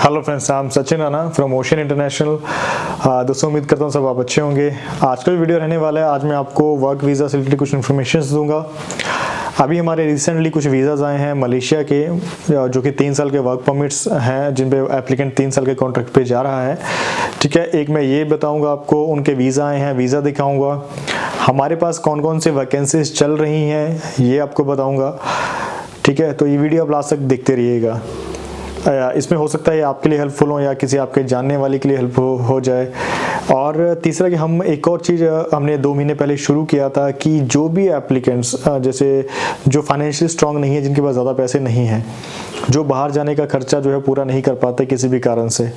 Hello friends, I am Sachin Rana from ocean international. दोस्तों, उम्मीद करता हूँ सब आप अच्छे होंगे। आज का वीडियो रहने वाला है, आज मैं आपको वर्क वीज़ा से रिलेटेड कुछ इन्फॉर्मेशन दूंगा। अभी हमारे रिसेंटली कुछ वीज़ाज़ आए हैं मलेशिया के, जो कि 3 साल के वर्क परमिट्स हैं, जिन पे एप्लीकेंट 3 साल के कॉन्ट्रैक्ट पे जा रहा है। ठीक है, एक मैं ये बताऊंगा आपको, उनके वीज़ा आए हैं, वीज़ा दिखाऊंगा। हमारे पास कौन कौन से वैकेंसीज चल रही हैं ये आपको बताऊंगा। ठीक है, तो ये वीडियो आप लास्ट तक देखते रहिएगा। इसमें हो सकता है आपके लिए हेल्पफुल हो या किसी आपके जानने वाले के लिए हेल्प हो जाए। और तीसरा कि हम एक और चीज़ हमने 2 महीने पहले शुरू किया था कि जो भी एप्लीकेंट्स जैसे जो फाइनेंशियल स्ट्रांग नहीं है, जिनके पास ज़्यादा पैसे नहीं हैं, जो बाहर जाने का खर्चा जो है पूरा नहीं कर पाते किसी भी कारण से,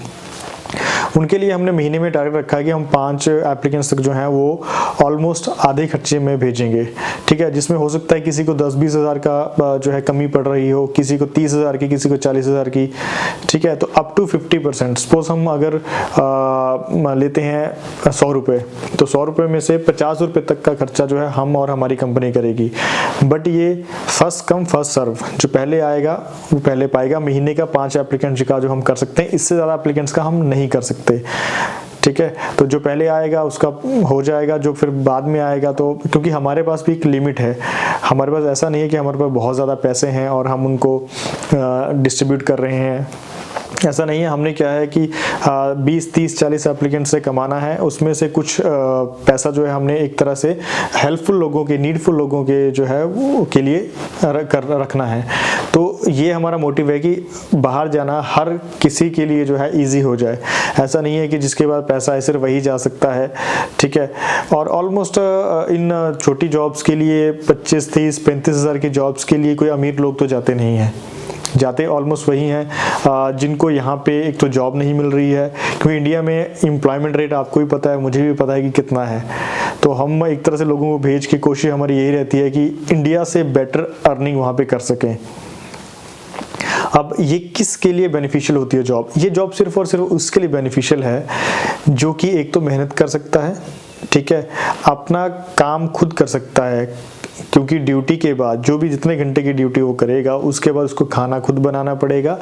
उनके लिए हमने महीने में टारगेट रखा है कि हम 5 एप्लीकेंट्स तक जो हैं वो ऑलमोस्ट आधे खर्चे में भेजेंगे। ठीक है, जिसमें हो सकता है किसी को 10-20 हज़ार का जो है कमी पड़ रही हो, किसी को 30 हज़ार की, किसी को 40 हज़ार की। ठीक है, तो अप टू 50%। सपोज हम अगर लेते हैं 100 रुपये, तो 100 रुपये में से 50 रुपये तक का खर्चा जो है हम और हमारी कंपनी करेगी। बट ये फर्स्ट कम फर्स्ट सर्व, जो पहले आएगा वो पहले पाएगा। महीने का 5 एप्लीकेंट्स का जो हम कर सकते हैं, इससे ज़्यादा एप्लीकेंट्स का हम नहीं कर सकते। ठीक है, तो जो पहले आएगा उसका हो जाएगा, जो फिर बाद में आएगा तो, क्योंकि हमारे पास भी एक लिमिट है। हमारे पास ऐसा नहीं है कि हमारे पास बहुत ज़्यादा पैसे हैं और हम उनको डिस्ट्रीब्यूट कर रहे हैं, ऐसा नहीं है। हमने क्या है कि 20, 30, 40 एप्लीकेंट से कमाना है, उसमें से कुछ पैसा जो है हमने एक तरह से हेल्पफुल लोगों के, नीडफुल लोगों के जो है वो के लिए रखना है। तो ये हमारा मोटिव है कि बाहर जाना हर किसी के लिए जो है इजी हो जाए। ऐसा नहीं है कि जिसके पास पैसा है सिर्फ वही जा सकता है। ठीक है, और ऑलमोस्ट इन छोटी जॉब्स के लिए 25, 30, 35 हज़ार की जॉब्स के लिए कोई अमीर लोग तो जाते नहीं हैं, जाते ऑलमोस्ट वही हैं जिनको यहाँ पे एक तो जॉब नहीं मिल रही है, क्योंकि इंडिया में एम्प्लॉयमेंट रेट आपको भी पता है, मुझे भी पता है कि कितना है। तो हम एक तरह से लोगों को भेज के कोशिश हमारी यही रहती है कि इंडिया से बेटर अर्निंग वहाँ पे कर सकें। अब ये किसके लिए बेनिफिशियल होती है जॉब? ये जॉब सिर्फ और सिर्फ उसके लिए बेनिफिशियल है जो कि एक तो मेहनत कर सकता है, ठीक है, अपना काम खुद कर सकता है, क्योंकि ड्यूटी के बाद जो भी जितने घंटे की ड्यूटी वो करेगा, उसके बाद उसको खाना खुद बनाना पड़ेगा।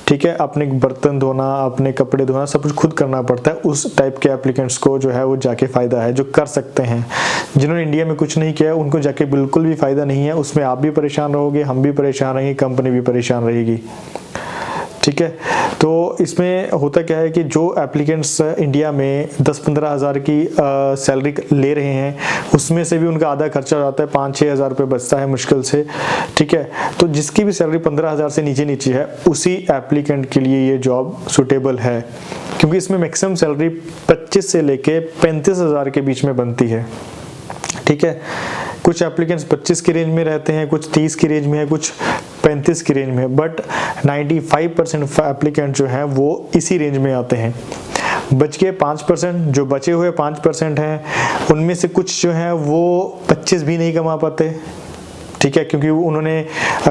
ठीक है, अपने बर्तन धोना, अपने कपड़े धोना, सब कुछ खुद करना पड़ता है। उस टाइप के एप्लीकेंट्स को जो है वो जाके फ़ायदा है, जो कर सकते हैं। जिन्होंने इंडिया में कुछ नहीं किया उनको जाके बिल्कुल भी फ़ायदा नहीं है। उसमें आप भी परेशान रहोगे, हम भी परेशान रहेंगे, कंपनी भी परेशान रहेगी। ठीक है, तो इसमें होता क्या है कि जो एप्लीकेंट्स इंडिया में 10-15 हज़ार की सैलरी ले रहे हैं, उसमें से भी उनका आधा खर्चा हो जाता है, 5-6 हज़ार रुपये बचता है मुश्किल से। ठीक है, तो जिसकी भी सैलरी 15 हज़ार से नीचे है, उसी एप्लीकेंट के लिए ये जॉब सुटेबल है, क्योंकि इसमें मैक्सिमम सैलरी 25 से लेके 35 हज़ार के बीच में बनती है। ठीक है, कुछ एप्लीकेंट्स 25 की रेंज में रहते हैं, कुछ 30 की रेंज में है, कुछ 35 की रेंज में, बट 95% एप्लीकेंट जो हैं वो इसी रेंज में आते हैं। बच के 5%, जो बचे हुए 5% हैं, उनमें से कुछ जो हैं वो 25 भी नहीं कमा पाते। ठीक है, क्योंकि उन्होंने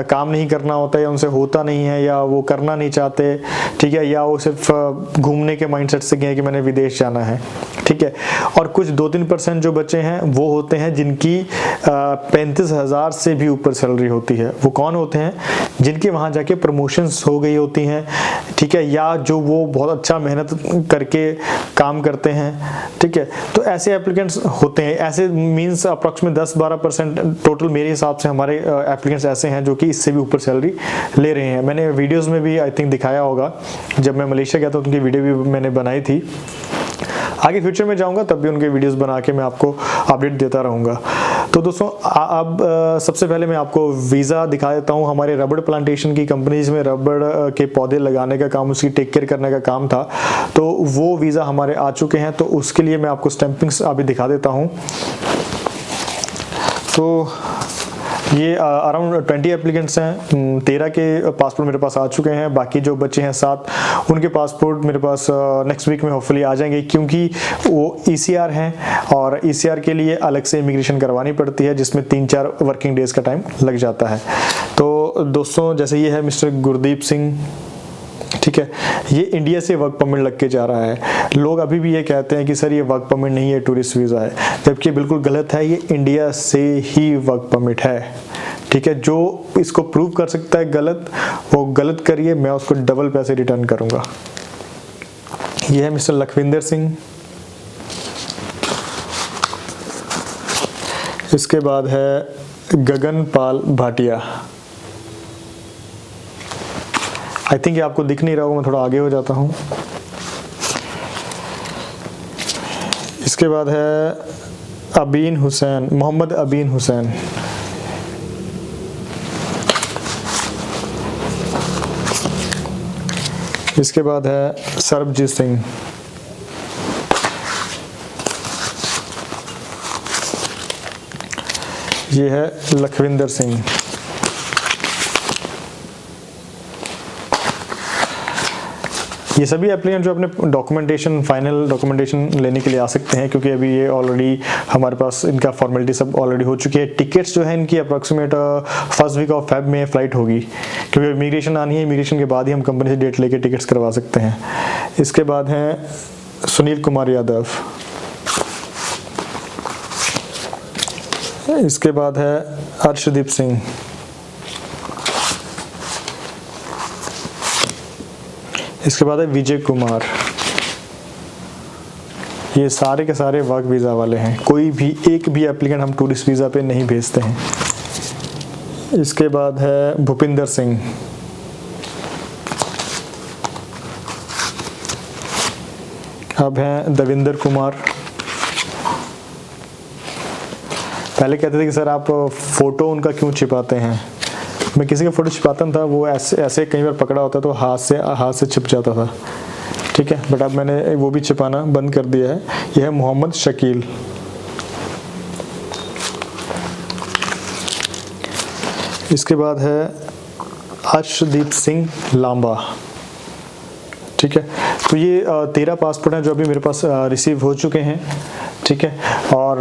काम नहीं करना होता है, या उनसे होता नहीं है, या वो करना नहीं चाहते। ठीक है, या वो सिर्फ घूमने के माइंडसेट से गए कि मैंने विदेश जाना है। ठीक है, और कुछ 2-3% जो बचे हैं वो होते हैं जिनकी 35 हज़ार से भी ऊपर सैलरी होती है। वो कौन होते हैं? जिनके वहाँ जाके प्रमोशंस हो गई होती हैं। ठीक है, या जो वो बहुत अच्छा मेहनत करके काम करते हैं। ठीक है, तो ऐसे एप्लीकेंट्स होते हैं। ऐसे मीन्स अप्रॉक्सीमेट 10-12% टोटल मेरे हिसाब से हमारे एप्लीकेंट्स ऐसे हैं जो कि इससे भी ऊपर सैलरी ले रहे हैं। मैंने वीडियोस में भी आई थिंक दिखाया होगा, जब मैं मलेशिया गया था उनकी वीडियो भी मैंने बनाई थी। आगे फ्यूचर में जाऊंगा तब भी उनके वीडियोस बना के मैं आपको अपडेट देता रहूँगा। तो दोस्तों, अब सबसे पहले मैं आपको वीज़ा दिखा देता हूँ। हमारे रबड़ प्लांटेशन की कंपनीज में रबड़ के पौधे लगाने का काम, उसकी टेक केयर करने का काम था, तो वो वीज़ा हमारे आ चुके हैं। तो उसके लिए मैं आपको स्टैंपिंग्स अभी दिखा देता हूँ। तो ये अराउंड 20 एप्लीकेंट्स हैं। 13 के पासपोर्ट मेरे पास आ चुके हैं, बाकी जो बच्चे हैं 7, उनके पासपोर्ट मेरे पास नेक्स्ट वीक में होपफुली आ जाएंगे, क्योंकि वो ECR हैं और ECR के लिए अलग से इमिग्रेशन करवानी पड़ती है, जिसमें 3-4 वर्किंग डेज़ का टाइम लग जाता है। तो दोस्तों, जैसे ये है मिस्टर गुरदीप सिंह। ठीक है, ये इंडिया से वर्क परमिट लग के जा रहा है। लोग अभी भी ये कहते हैं कि सर ये वर्क परमिट नहीं है, टूरिस्ट वीज़ा है, जबकि बिल्कुल गलत है। ये इंडिया से ही वर्क परमिट है। ठीक है, जो इसको प्रूव कर सकता है गलत, वो गलत करिए, मैं उसको डबल पैसे रिटर्न करूंगा। ये है मिस्टर लखविंदर सिंह। इसके बाद है गगनपाल भाटिया। आई थिंक ये आपको दिख नहीं रहा होगा, मैं थोड़ा आगे हो जाता हूँ। इसके बाद है अबीन हुसैन, मोहम्मद अबीन हुसैन। इसके बाद है सरबजीत सिंह। ये है लखविंदर सिंह। ये सभी एप्लीकेंट जो अपने डॉक्यूमेंटेशन, फाइनल डॉक्यूमेंटेशन लेने के लिए आ सकते हैं, क्योंकि अभी ये ऑलरेडी हमारे पास इनका फॉर्मेलिटी सब ऑलरेडी हो चुकी है। टिकट्स जो है इनकी approximate first week of Feb में फ्लाइट होगी, क्योंकि इमिग्रेशन आनी है, इमिग्रेशन के बाद ही हम कंपनी से डेट लेके टिकट्स करवा सकते हैं। इसके बाद हैं सुनील कुमार यादव। इसके बाद है अर्शदीप सिंह। इसके बाद है विजय कुमार। ये सारे के सारे वर्क वीज़ा वाले हैं, कोई भी एक भी एप्लीकेंट हम टूरिस्ट वीज़ा पे नहीं भेजते हैं। इसके बाद है भूपिंदर सिंह। अब हैं देविंदर कुमार। पहले कहते थे कि सर आप फ़ोटो उनका क्यों छिपाते हैं, मैं किसी का फ़ोटो छिपाता था, वो ऐसे कई बार पकड़ा होता तो हाथ से छिप जाता था, ठीक है, बट अब मैंने वो भी छिपाना बंद कर दिया है। यह है मोहम्मद शकील। इसके बाद है अर्शदीप सिंह लांबा, ठीक है। तो ये 13 पासपोर्ट हैं जो अभी मेरे पास रिसीव हो चुके हैं, ठीक है, और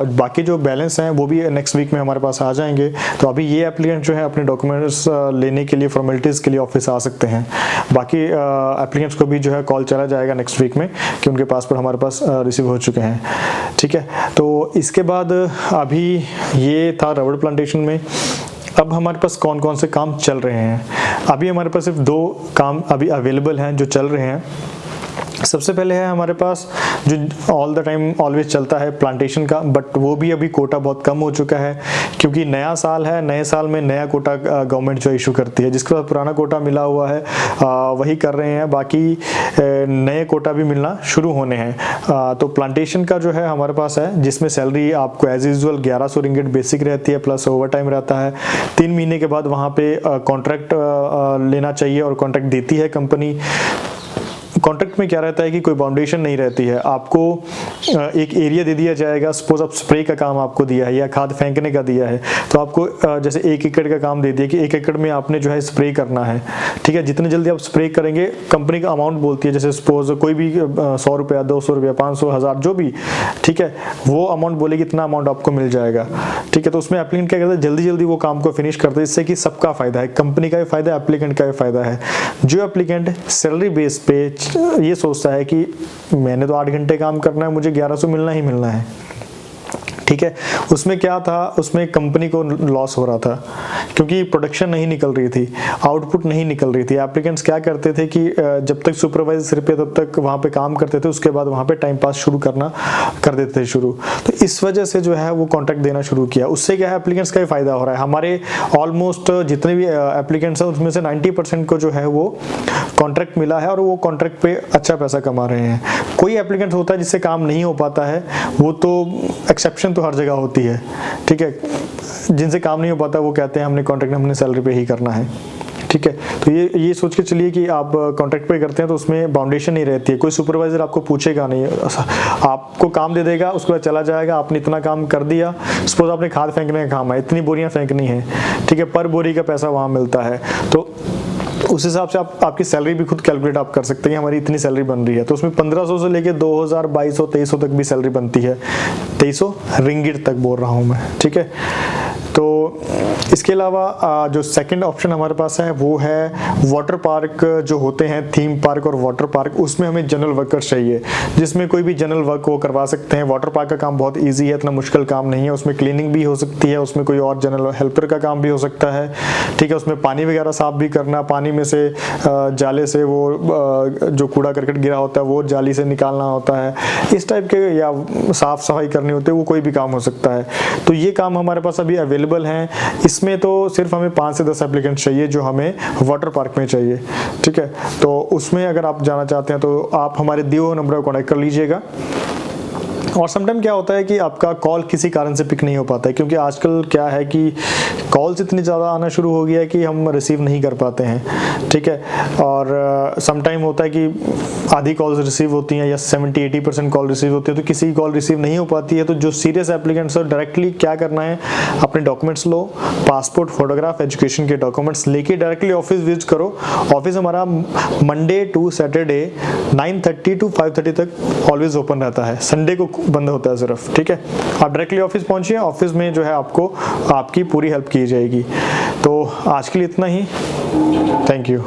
बाकी जो बैलेंस हैं वो भी नेक्स्ट वीक में हमारे पास आ जाएंगे। तो अभी ये एप्लीकेंट जो है अपने डॉक्यूमेंट्स लेने के लिए, फॉर्मेलिटीज़ के लिए ऑफिस आ सकते हैं। बाकी एप्लीकेंट्स को भी जो है कॉल चला जाएगा नेक्स्ट वीक में कि उनके पासपोर्ट हमारे पास रिसीव हो चुके हैं, ठीक है। तो इसके बाद अभी ये था रबड़ प्लांटेशन में। अब हमारे पास कौन कौन से काम चल रहे हैं, अभी हमारे पास सिर्फ 2 काम अभी अवेलेबल हैं जो चल रहे हैं। सबसे पहले है हमारे पास जो ऑल द टाइम ऑलवेज चलता है प्लांटेशन का, बट वो भी अभी कोटा बहुत कम हो चुका है, क्योंकि नया साल है, नए साल में नया कोटा गवर्नमेंट जो इशू करती है, जिसके बाद पुराना कोटा मिला हुआ है वही कर रहे हैं, बाकी नए कोटा भी मिलना शुरू होने हैं। तो प्लांटेशन का जो है हमारे पास है, जिसमें सैलरी आपको एज यूजुअल 1100 रिंगिट बेसिक रहती है, प्लस ओवर टाइम रहता है। 3 महीने के बाद वहाँ पे कॉन्ट्रैक्ट लेना चाहिए और कॉन्ट्रैक्ट देती है कंपनी। कॉन्ट्रैक्ट में क्या रहता है कि कोई बाउंडेशन नहीं रहती है, आपको एक एरिया दे दिया जाएगा। सपोज आप स्प्रे का काम आपको दिया है या खाद फेंकने का दिया है, तो आपको जैसे 1 एकड़ का काम दे दिया कि 1 एकड़ में आपने जो है स्प्रे करना है, ठीक है। जितने जल्दी आप स्प्रे करेंगे, कंपनी का अमाउंट बोलती है, जैसे सपोज कोई भी 100 रुपया, 200 रुपया, 500, 1000 जो भी, ठीक है, वो अमाउंट बोलेगी इतना अमाउंट आपको मिल जाएगा, ठीक है। तो उसमें एप्लीकेंट क्या करता है, जल्दी जल्दी वो काम को फिनिश करते हैं, इससे कि सबका फायदा है, कंपनी का भी फायदा है, एप्लीकेंट का भी फायदा है। जो एप्लीकेंट सैलरी बेस पे ये सोचता है कि मैंने तो 8 घंटे काम करना है, मुझे 1100 मिलना ही मिलना है, ठीक है, उसमें क्या था, उसमें कंपनी को लॉस हो रहा था, क्योंकि प्रोडक्शन नहीं निकल रही थी, आउटपुट नहीं निकल रही थी। एप्लीकेंट्स क्या करते थे कि जब तक सुपरवाइजर सिर पे तब तक वहाँ पे काम करते थे, उसके बाद वहाँ पे टाइम पास शुरू कर देते थे शुरू। तो इस वजह से जो है वो कॉन्ट्रैक्ट देना शुरू किया। उससे क्या है, एप्लीकेंट्स का ही फायदा हो रहा है। हमारे ऑलमोस्ट जितने भी एप्लीकेंट्स हैं उसमें से 90% को जो है वो कॉन्ट्रैक्ट मिला है और वो कॉन्ट्रैक्ट पे अच्छा पैसा कमा रहे हैं। कोई एप्लीकेंट होता है जिससे काम नहीं हो पाता है, वो तो एक्सेप्शन तो हर जगह होती है, ठीक है। जिनसे काम नहीं हो पाता वो कहते हैं हमने कॉन्ट्रैक्ट हमने सैलरी पे ही करना है, ठीक है। तो ये सोच के चलिए कि आप कॉन्ट्रैक्ट पे करते हैं तो उसमें बाउंडेशन नहीं रहती है, कोई सुपरवाइजर आपको पूछेगा नहीं, आपको काम दे देगा, उसके बाद चला जाएगा, आपने इतना काम कर दिया। सपोज आपने खाद फेंकने का काम है, इतनी बोरियां फेंकनी है, ठीक है, पर बोरी का पैसा वहाँ मिलता है, तो उस हिसाब से आपकी सैलरी भी खुद कैलकुलेट आप कर सकते हैं, हमारी इतनी सैलरी बन रही है, तो उसमें 1500 से लेके 2000, 2200, 2300 तक भी सैलरी बनती है, 2300 रिंगिट तक बोल रहा हूँ मैं, ठीक है। तो इसके अलावा जो सेकंड ऑप्शन हमारे पास है वो है वाटर पार्क जो होते हैं, थीम पार्क और वाटर पार्क, उसमें हमें जनरल वर्कर्स चाहिए जिसमें कोई भी जनरल वर्क वो करवा सकते हैं। वाटर पार्क का काम बहुत ईजी है, इतना मुश्किल काम नहीं है, उसमें क्लीनिंग भी हो सकती है, उसमें कोई और जनरल हेल्पर का काम भी हो सकता है, ठीक है। उसमें पानी वगैरह साफ भी करना, पानी में से जाले से वो जो कूड़ा करकट गिरा होता है वो जाली से निकालना होता है, इस टाइप के, या साफ सफाई करनी होती है, वो कोई भी काम हो सकता है। तो ये काम हमारे पास अभी अवेलेबल हैं। इसमें तो सिर्फ हमें 5 से 10 एप्लीकेंट चाहिए जो हमें वाटर पार्क में चाहिए, ठीक है। तो उसमें अगर आप जाना चाहते हैं तो आप हमारे दिए हुए नंबर पर कॉन्टैक्ट कर लीजिएगा। और समटाइम क्या होता है कि आपका कॉल किसी कारण से पिक नहीं हो पाता है, क्योंकि आजकल क्या है कि कॉल्स इतनी ज़्यादा आना शुरू हो गया है कि हम रिसीव नहीं कर पाते हैं, ठीक है। और समटाइम होता है कि आधी कॉल्स रिसीव होती हैं या 70-80% कॉल रिसीव होती है, तो किसी की कॉल रिसीव नहीं हो पाती है। तो जो सीरियस एप्लीकेंट्स है डायरेक्टली क्या करना है, अपने डॉक्यूमेंट्स लो, पासपोर्ट, फोटोग्राफ, एजुकेशन के डॉक्यूमेंट्स लेके डायरेक्टली ऑफिस विजिट करो। ऑफिस हमारा मंडे टू सैटरडे 9:30 to 5:30 तक ऑलवेज ओपन रहता है, संडे को बंद होता है सिर्फ, ठीक है। आप डायरेक्टली ऑफिस पहुंचिए, ऑफिस में जो है आपको आपकी पूरी हेल्प की जाएगी। तो आज के लिए इतना ही, थैंक यू।